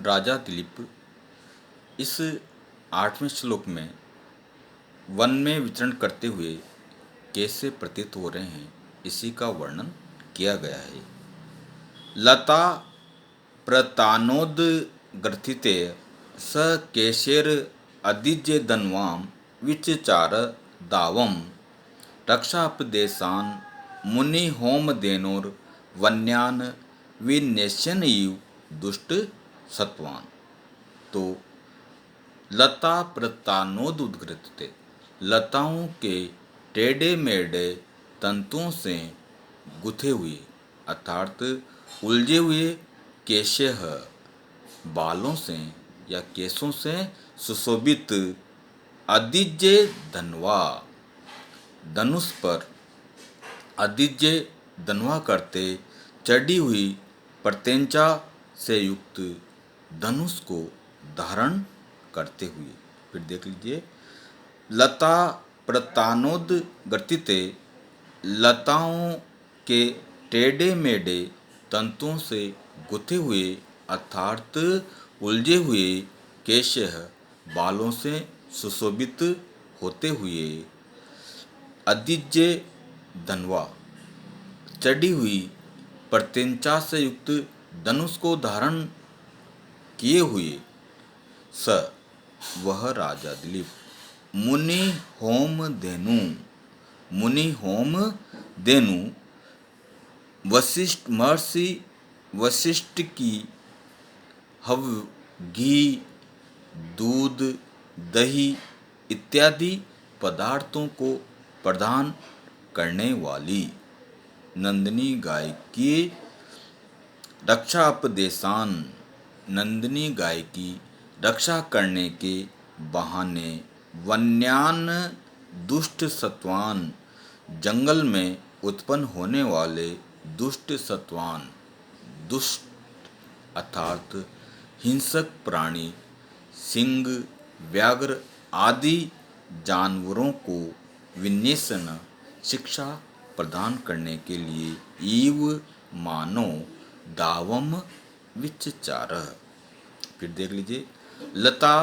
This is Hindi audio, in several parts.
राजा दिलीप इस 8वें श्लोक में वन में विचरण करते हुए कैसे प्रतीत हो रहे हैं, इसी का वर्णन किया गया है। लता प्रतानोद ग्रथिते स केशेर अदिज्य धन्वाम विचचार दावम रक्षापदेशान मुनि होम देनोर वन्यान विनेशन इव दुष्ट सत्वान। तो लता प्रतानोद उद्गृतते, लताओं के टेढ़े मेढ़े तंतुओं से गुथे हुए अर्थात उलझे हुए केशह बालों से या केसों से सुशोभित अदिज्य धनवा धनुष पर अदिज्य धनवा करते चढ़ी हुई प्रत्यंचा से युक्त धनुष को धारण करते हुए। फिर देख लीजिए, लता प्रतानोद गतिते, लताओं के टेढ़े मेढ़े तंतुओं से गुथे हुए अर्थात उलझे हुए केशह बालों से सुशोभित होते हुए अदिज्य धनवा चढ़ी हुई प्रत्यंचा से युक्त धनुष को धारण किए हुए स वह राजा दिलीप मुनि होम धेनु वशिष्ठ महर्षि वशिष्ठ की हव घी दूध दही इत्यादि पदार्थों को प्रदान करने वाली नंदिनी गाय की रक्षापदेशान, नंदिनी गाय की रक्षा करने के बहाने वन्यान दुष्ट सत्वान, जंगल में उत्पन्न होने वाले दुष्ट सत्वान, दुष्ट अर्थात हिंसक प्राणी, सिंह व्याघ्र आदि जानवरों को विन्यासन शिक्षा प्रदान करने के लिए ईव मानो दावम विचचार। फिर देख लीजिए, लता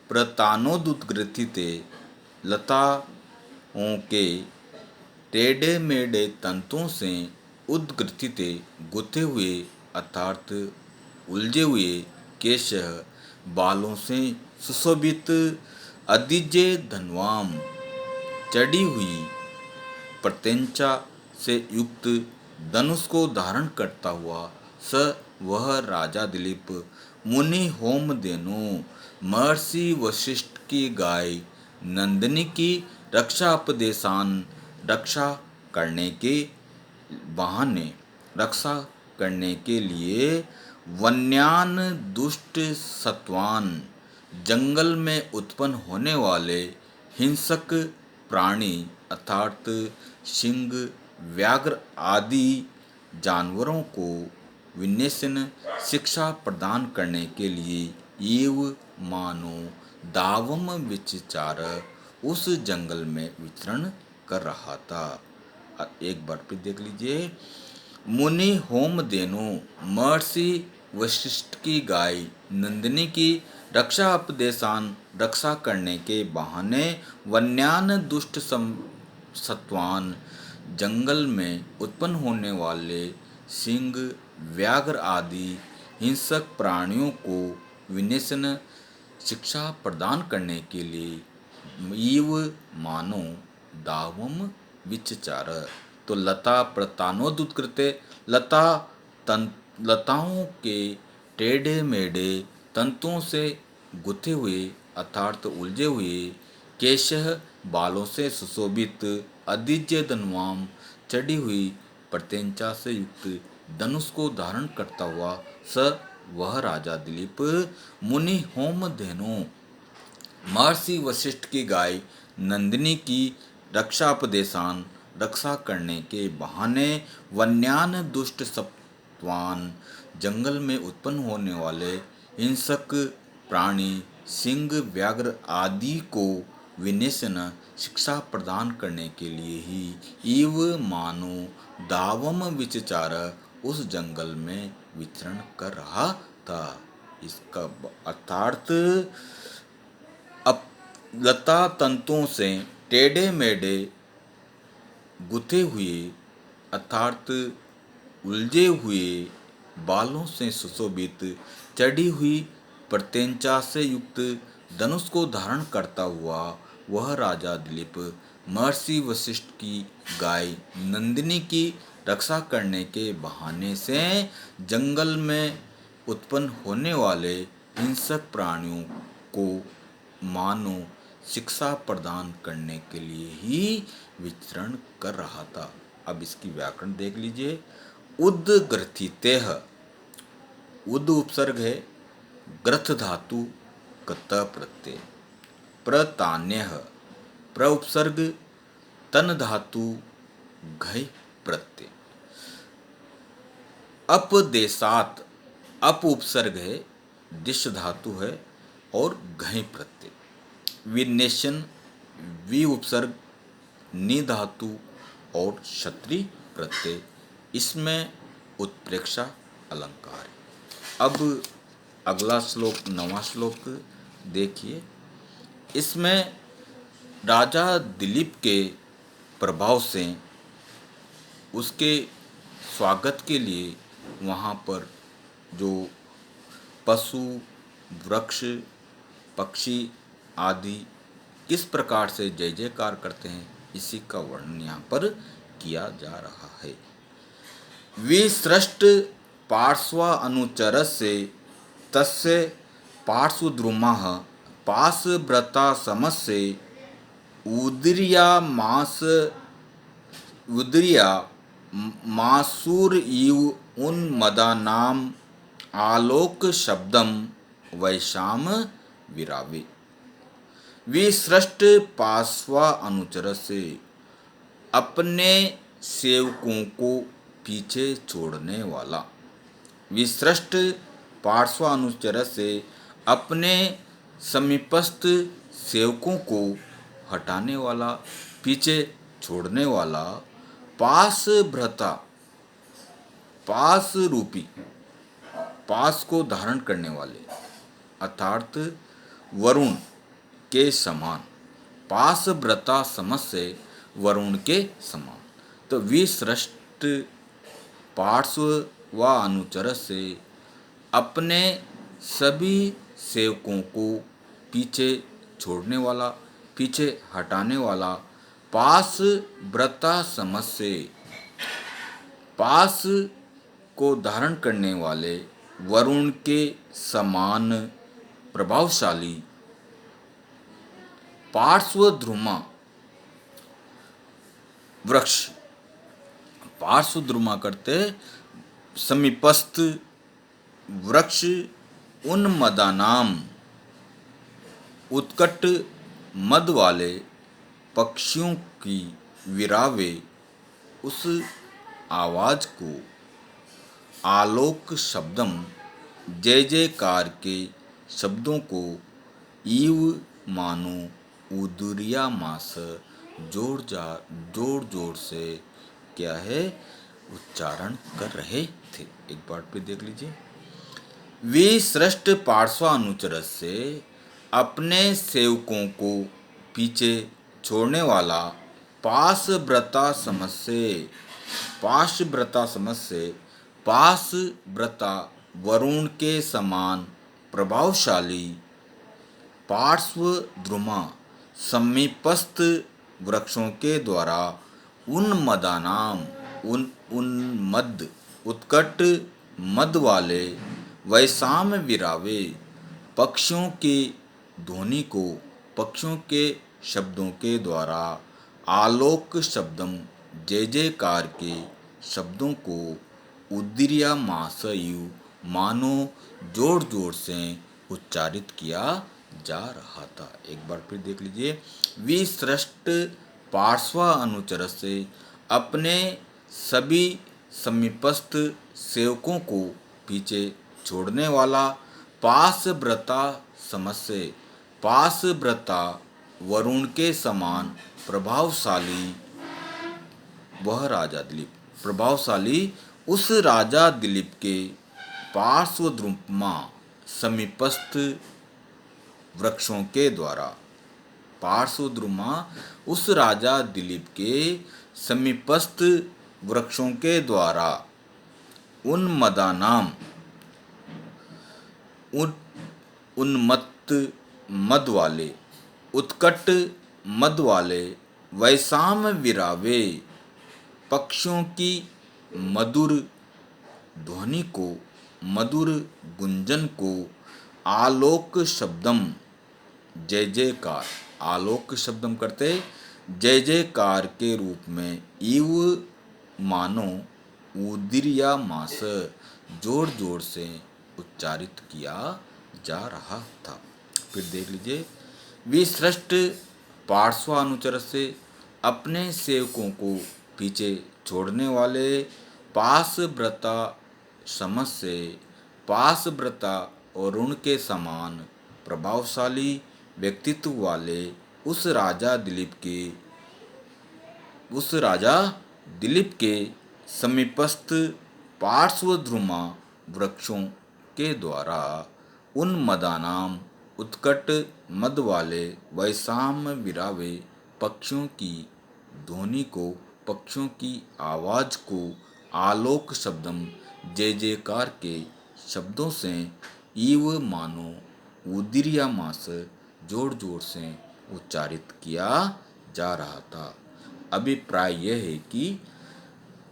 प्रतानोदुद्ग्रथिते, लताओं के टेढ़े मेढ़े तंतुओं से उद्ग्रथिते गुथे हुए अर्थात उलझे हुए केशह बालों से सुशोभित अदिज्य धनवाम चढ़ी हुई प्रत्यंचा से युक्त धनुष को धारण करता हुआ स वह राजा दिलीप मुनि होम धेनु महर्षि वशिष्ठ की गाय नंदिनी की रक्षापदेशान, रक्षा करने के बहाने रक्षा करने के लिए वन्यान दुष्ट सत्वान, जंगल में उत्पन्न होने वाले हिंसक प्राणी अर्थात सिंह व्याघ्र आदि जानवरों को विन्यासन शिक्षा प्रदान करने के लिए ईव मानो दावम विचचार उस जंगल में विचरण कर रहा था। एक बार फिर देख लीजिए, मुनि होम धेनु महर्षि वशिष्ठ की गाय नंदिनी की रक्षापदेशान, रक्षा करने के बहाने वन्यान दुष्ट सत्वान, जंगल में उत्पन्न होने वाले सिंह व्याघ्र आदि हिंसक प्राणियों को विन्यासन शिक्षा प्रदान करने के लिए ईव मानो दावम विचचार। तो लता प्रतानोदुत्कृते, लताओं के टेढ़े मेढ़े तंतुओं से गुथे हुए अर्थात उलझे हुए केशह बालों से सुशोभित अदिज्य धनवाम चढ़ी हुई प्रत्यंचा से युक्त धनुष को धारण करता हुआ स वह राजा दिलीप मुनि होम धेनु महर्षि वशिष्ठ की गाय नंदिनी की रक्षापदेशान, रक्षा करने के बहाने वन्यान दुष्ट सत्वान, जंगल में उत्पन्न होने वाले हिंसक प्राणी सिंह व्याघ्र आदि को विन्यासन शिक्षा प्रदान करने के लिए ही ईव मानो दावम विचचार उस जंगल में विचरण कर रहा था। इसका अर्थात अप लता तंतुओं से टेढ़े मेढ़े गुथे हुए अर्थात उलझे हुए बालों से सुशोभित चढ़ी हुई प्रत्यंचा से युक्त धनुष को धारण करता हुआ वह राजा दिलीप महर्षि वशिष्ठ की गाय नंदिनी की रक्षा करने के बहाने से जंगल में उत्पन्न होने वाले हिंसक प्राणियों को मानो शिक्षा प्रदान करने के लिए ही विचरण कर रहा था। अब इसकी व्याकरण देख लीजिए। उद्ग्रथितेह, उद उपसर्ग है, ग्रथ धातु कत प्रत्यय, प्रतान्यः, प्र उपसर्ग तन धातु घय प्रत्यय, अपदेशात, अप उपसर्ग है, दिश धातु है और घय प्रत्यय, विनेशन वि उपसर्ग नि धातु और क्षत्रि प्रत्यय, इसमें उत्प्रेक्षा अलंकार है। अब अगला श्लोक 9वां श्लोक देखिए। इसमें राजा दिलीप के प्रभाव से उसके स्वागत के लिए वहाँ पर जो पशु वृक्ष पक्षी आदि किस प्रकार से जय जयकार करते हैं इसी का वर्णन यहाँ पर किया जा रहा है। विसृष्ट पार्श्व अनुचरस्य तस्य पार्श्वद्रुमः पाशव्रता समस्य उदर्या मासूर इव उन्मदानाम आलोक शब्दम वैशाम विरावे। विसृष्ट पार्श्व अनुचर से अपने सेवकों को पीछे छोड़ने वाला, विसृष्ट पार्श्व अनुचर से अपने समीपस्थ सेवकों को हटाने वाला, पीछे छोड़ने वाला, पास भ्रता, पास रूपी, पास को धारण करने वाले अर्थात वरुण के समान, पास व्रता समस्य वरुण के समान। तो विसृष्ट पार्श्व व अनुचर से अपने सभी सेवकों को पीछे छोड़ने वाला, पीछे हटाने वाला, पास व्रता समस्य, पास को धारण करने वाले वरुण के समान प्रभावशाली, पार्श्वद्रुमा वृक्ष, पार्श्वद्रुमा करते समीपस्थ वृक्ष, उन्मदानाम उत्कट मद वाले पक्षियों की विरावे उस आवाज को, आलोक शब्दम जय जयकार के शब्दों को, ईव मानो उदुरिया मास जोर जोर से क्या है उच्चारण कर रहे थे। एक बार पे देख लीजिए। विसृष्ट पार्श्वानुचर से अपने सेवकों को पीछे छोड़ने वाला, पास व्रता समस्य, पाश व्रता समस्य, पास व्रता वरुण के समान प्रभावशाली, पार्श्वद्रुमा समीपस्थ वृक्षों के द्वारा, उन्मदानाम उन्मद उत्कट मद वाले, वैसाम विरावे पक्षियों की ध्वनि को, पक्षियों के शब्दों के द्वारा, आलोक शब्दम जय जयकार के शब्दों को, उदीर्या मासयु मानो जोर जोर से उच्चारित किया जा रहा था। एक बार फिर देख लीजिए। विसृष्ट पार्श्व अनुचर से अपने सभी समीपस्थ सेवकों को पीछे छोड़ने वाला, पास व्रता समस्य, पास व्रता वरुण के समान प्रभावशाली, वह राजा दिलीप, प्रभावशाली उस राजा दिलीप के पार्श्वद्रुमा समीपस्थ वृक्षों के द्वारा। पार्श्वद्रुमा उस राजा दिलीप के समीपस्थ वृक्षों के द्वारा उन्मदानाम उन्मत्त मद वाले, उत्कट मद वाले, वैसाम विरावे पक्षियों की मधुर ध्वनि को, मधुर गुंजन को, आलोक शब्दम जय जयकार, आलोक शब्दम करते जय जयकार के रूप में इव मानो उदीर्या मास जोर जोर से उच्चारित किया जा रहा था। फिर देख लीजिए, विश्रष्ट पार्श्वानुचर से अपने सेवकों को पीछे छोड़ने वाले पाशव्रता समझ से, पाशव्रता और उनके समान प्रभावशाली व्यक्तित्व वाले उस राजा दिलीप के समीपस्थ पार्श्वद्रुमा वृक्षों के द्वारा उन्मदानाम उत्कट मद वाले वैसाम विरावे पक्षियों की ध्वनि को, पक्षियों की आवाज को, आलोक शब्दम जय जयकार के शब्दों से इव मानो उदीर्यमास जोर जोर से उच्चारित किया जा रहा था। अभिप्राय यह है कि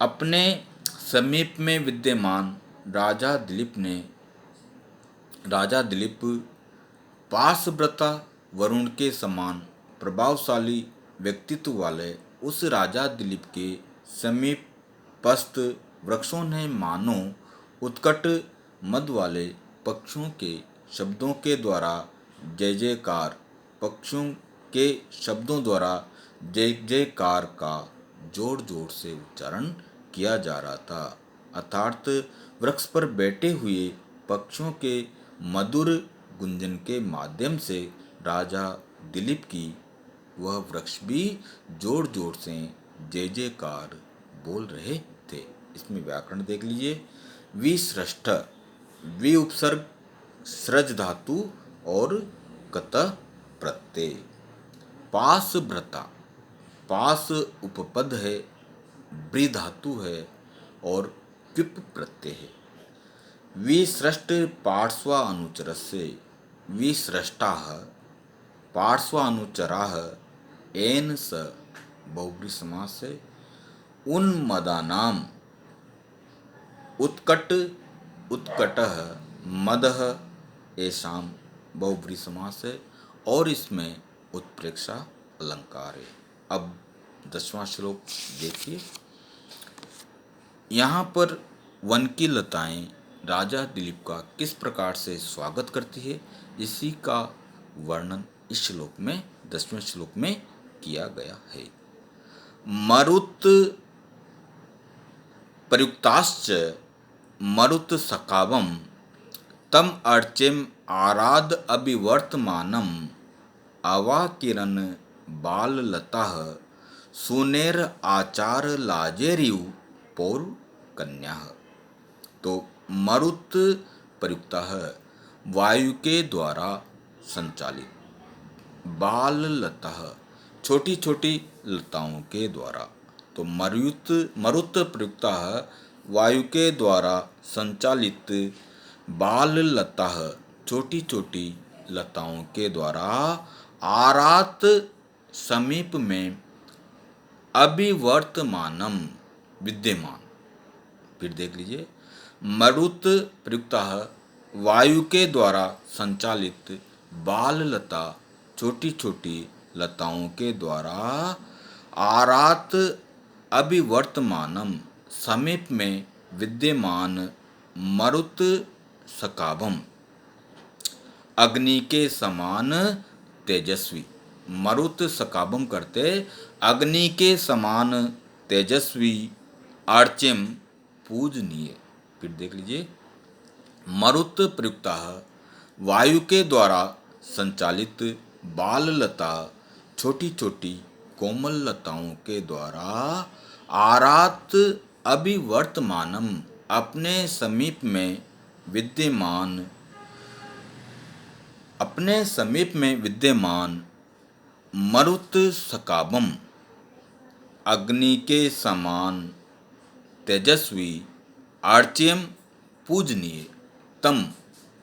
अपने समीप में विद्यमान राजा दिलीप पाशव्रता वरुण के समान प्रभावशाली व्यक्तित्व वाले उस राजा दिलीप के समीपस्थ वृक्षों ने मानो उत्कट मद वाले पक्षियों के शब्दों के द्वारा जय जयकार, पक्षियों के शब्दों द्वारा जय जयकार का जोर जोर से उच्चारण किया जा रहा था। अर्थात वृक्ष पर बैठे हुए पक्षियों के मधुर गुंजन के माध्यम से राजा दिलीप की वह वृक्ष भी जोर जोर से जय जयकार बोल रहे थे। इसमें व्याकरण देख लीजिए। विश्रष्ट, वि उपसर्ग सृज धातु और कत प्रत्यय। पाशव्रता, पास उपपद है, ब्री धातु है और क्विप प्रत्यय है। विसृष्ट पार्श्वानुचरस्य, विसृष्टाः पार्श्वानुचराः एन स बहुब्री समास है। उन्मदानाम उत्कट उत्कटः मदः एषाम बहुब्री समास है और इसमें उत्प्रेक्षा अलंकार है। अब 10वां श्लोक देखिए। यहाँ पर वन की लताएं राजा दिलीप का किस प्रकार से स्वागत करती है, इसी का वर्णन इस श्लोक में 10वें श्लोक में किया गया है। मरुत प्रयुक्ताश्च मरुत सकावम तम अर्चेम आराध अभिवर्तमानम अवाकिरन बाल लताः सुनेर आचार लाजेरियु पौर कन्या। तो मरुत प्रयुक्ता है वायु के द्वारा संचालित, बाल लता छोटी छोटी लताओं के द्वारा। तो मरुत प्रयुक्ता है वायु के द्वारा संचालित बाल लता छोटी छोटी लताओं के द्वारा आरात समीप में अभिवर्तमानम विद्यमान। फिर देख लीजिए। मरुत प्रयुक्ता वायु के द्वारा संचालित बाल लता छोटी छोटी लताओं के द्वारा आरात अभिवर्तमानम समीप में विद्यमान मरुत सकावम अग्नि के समान तेजस्वी। मरुत सकावम करते अग्नि के समान तेजस्वी, अर्चिम पूजनीय। फिर देख लीजिए। मरुत प्रयुक्ता वायु के द्वारा संचालित बाल लता छोटी छोटी कोमल लताओं के द्वारा आरात अभिवर्तमानम अपने समीप में विद्यमान अपने समीप में विद्यमान मरुत सकाबम अग्नि के समान तेजस्वी आर्च्यम पूजनीय तम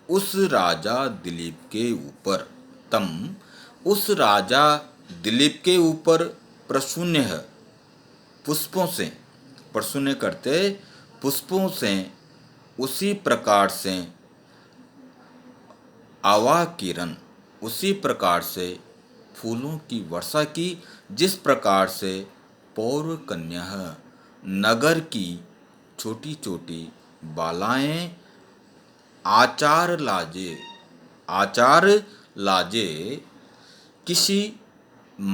उस राजा दिलीप के ऊपर तम उस राजा दिलीप के ऊपर प्रसून्य पुष्पों से प्रसून्य करते पुष्पों से उसी प्रकार से आवा किरण उसी प्रकार से फूलों की वर्षा की जिस प्रकार से पौर कन्या नगर की छोटी छोटी बालाएं आचार लाजे किसी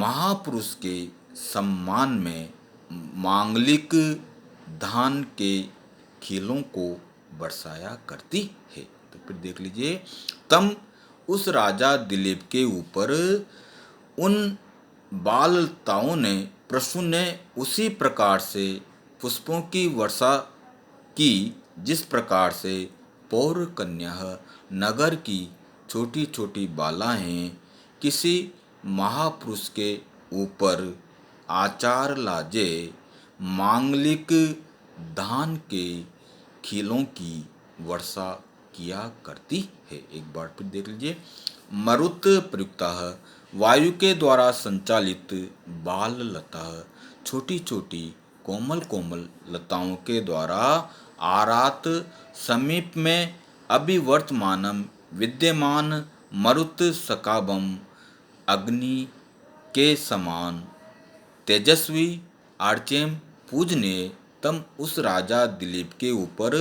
महापुरुष के सम्मान में मांगलिक धान के खीलों को बरसाया करती है। तो फिर देख लीजिए, तम उस राजा दिलीप के ऊपर उन बालताओं ने प्रसून उसी प्रकार से पुष्पों की वर्षा की जिस प्रकार से पौर कन्या नगर की छोटी छोटी बालाएं किसी महापुरुष के ऊपर आचार लाजे मांगलिक धान के खीलों की वर्षा किया करती है। एक बार फिर देख लीजिए, मरुत प्रयुक्ता वायु के द्वारा संचालित बाल लता छोटी छोटी कोमल कोमल लताओं के द्वारा आरात समीप में अभिवर्तमानम विद्यमान मरुत सकाबम अग्नि के समान तेजस्वी आर्चेम पूजनीय तम उस राजा दिलीप के ऊपर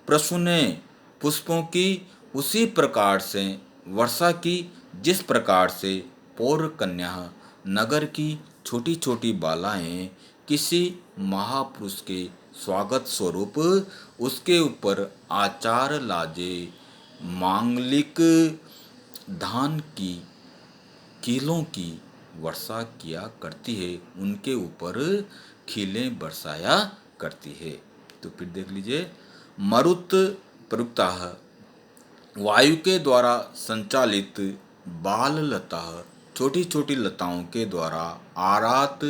प्रसूने पुष्पों की उसी प्रकार से वर्षा की जिस प्रकार से पौर कन्या नगर की छोटी छोटी बालाएं किसी महापुरुष के स्वागत स्वरूप उसके ऊपर आचार लाजे मांगलिक धान की कीलों की वर्षा किया करती है, उनके ऊपर खीलें बरसाया करती है। तो फिर देख लीजिए, मरुत प्रयुक्ता वायु के द्वारा संचालित बाल लता छोटी छोटी लताओं के द्वारा आरात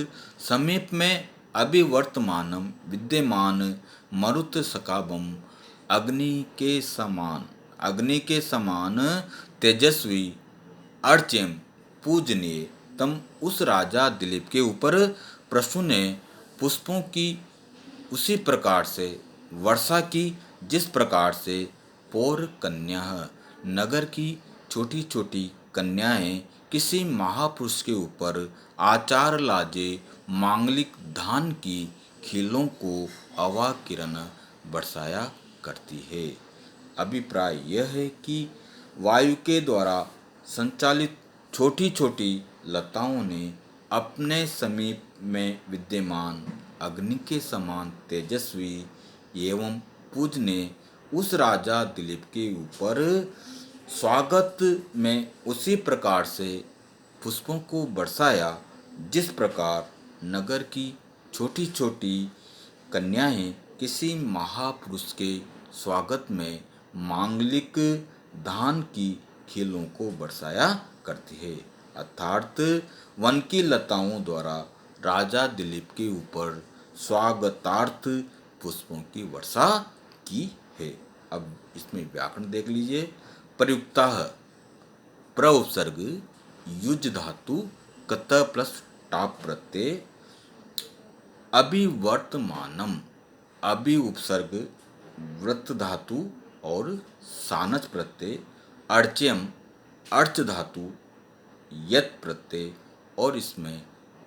समीप में अभिवर्तमानम विद्यमान मरुत सकाबम अग्नि के समान तेजस्वी अर्च्यम पूजनीय तम उस राजा दिलीप के ऊपर प्रसून पुष्पों की उसी प्रकार से वर्षा की जिस प्रकार से पौर कन्या नगर की छोटी छोटी कन्याएं किसी महापुरुष के ऊपर आचार लाजे मांगलिक धान की खीलों को अवा किरण बरसाया करती है। अभिप्राय यह है कि वायु के द्वारा संचालित छोटी छोटी लताओं ने अपने समीप में विद्यमान अग्नि के समान तेजस्वी एवं पूजनीय उस राजा दिलीप के ऊपर स्वागत में उसी प्रकार से पुष्पों को बरसाया जिस प्रकार नगर की छोटी छोटी कन्याएं किसी महापुरुष के स्वागत में मांगलिक धान की खीलों को बरसाया करती है। अर्थात वन की लताओं द्वारा राजा दिलीप के ऊपर स्वागतार्थ पुष्पों की वर्षा की है। अब इसमें व्याकरण देख लीजिए। प्रयुक्ता प्र उपसर्ग युज धातु कत प्लस टाप प्रत्यय अभिवर्तमानम अभि उपसर्ग वृत्त धातु और सानच प्रत्यय अर्च्यम अर्च धातु यत प्रत्यय और इसमें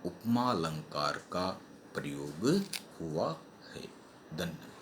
उपमा अलंकार का प्रयोग हुआ है। धन्यवाद।